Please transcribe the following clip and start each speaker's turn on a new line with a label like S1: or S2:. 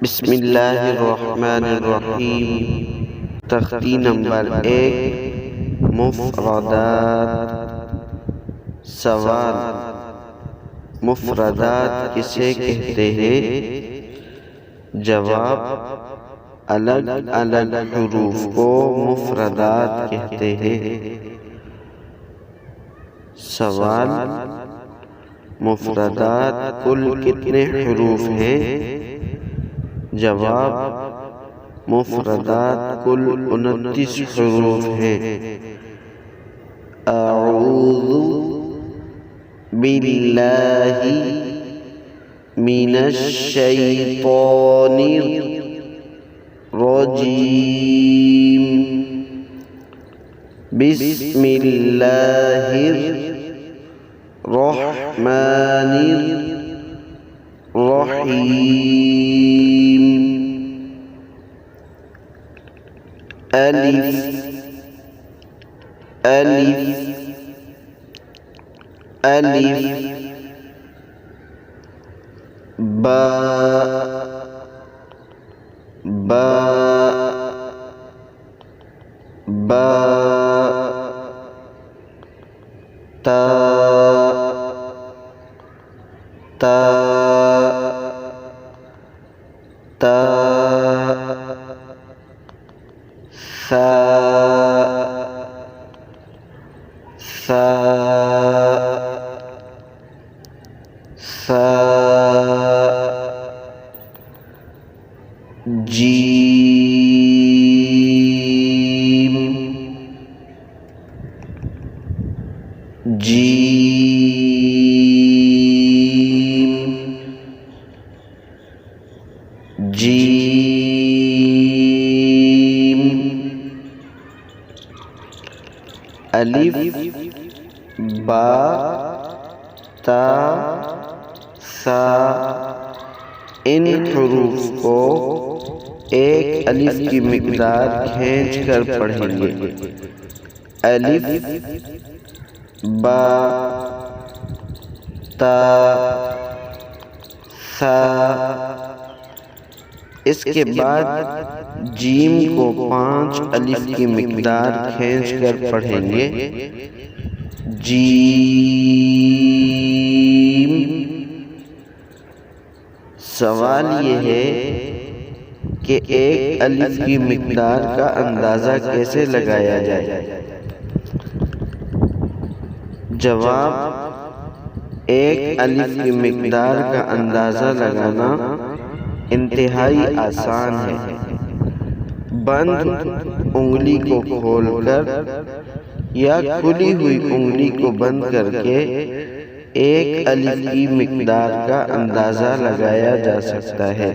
S1: बिस्मिल्लाहिर्रहमानिर्रहीम। तख्ती नंबर 1, मुफ़रदात। सवाल, मुफ़रदात किसे कहते हैं? जवाब, अलग अलग हुरूफ को मुफ़रदात कहते हैं। सवाल, मुफ़रदात कुल कितने हुरूफ हैं? जवाब, मुफ़रदात कुल 29 हुरूफ हैं। अऊज़ु बिल्लाहि मिनश शैतानिर रजीम। बिस्मिल्लाहिर रहमानिर रहीम। अलिफ अलिफ अलिफ, बा बा बा, ता ता ता, सा सा सा, जीम जीम जीम। अलिफ, बा, ता, सा, इन हुरूफ को एक अलिफ की मिक़दार खींच कर पढ़ेंगे। अलिफ, बा, ता, सा। इसके बाद जीम को 5 अलिफ की मिक़दार खींच कर पढ़ेंगे। जीम। सवाल ये है कि एक अलिफ की मिक़दार का अंदाज़ा कैसे लगाया जाए? जवाब, एक अलिफ की मिक़दार का अंदाज़ा लगाना इंतहाई आसान है। बंद उंगली को खोलकर या खुली हुई उंगली को बंद करके एक अलिफ की मिक़दार का अंदाज़ा लगाया जा सकता है।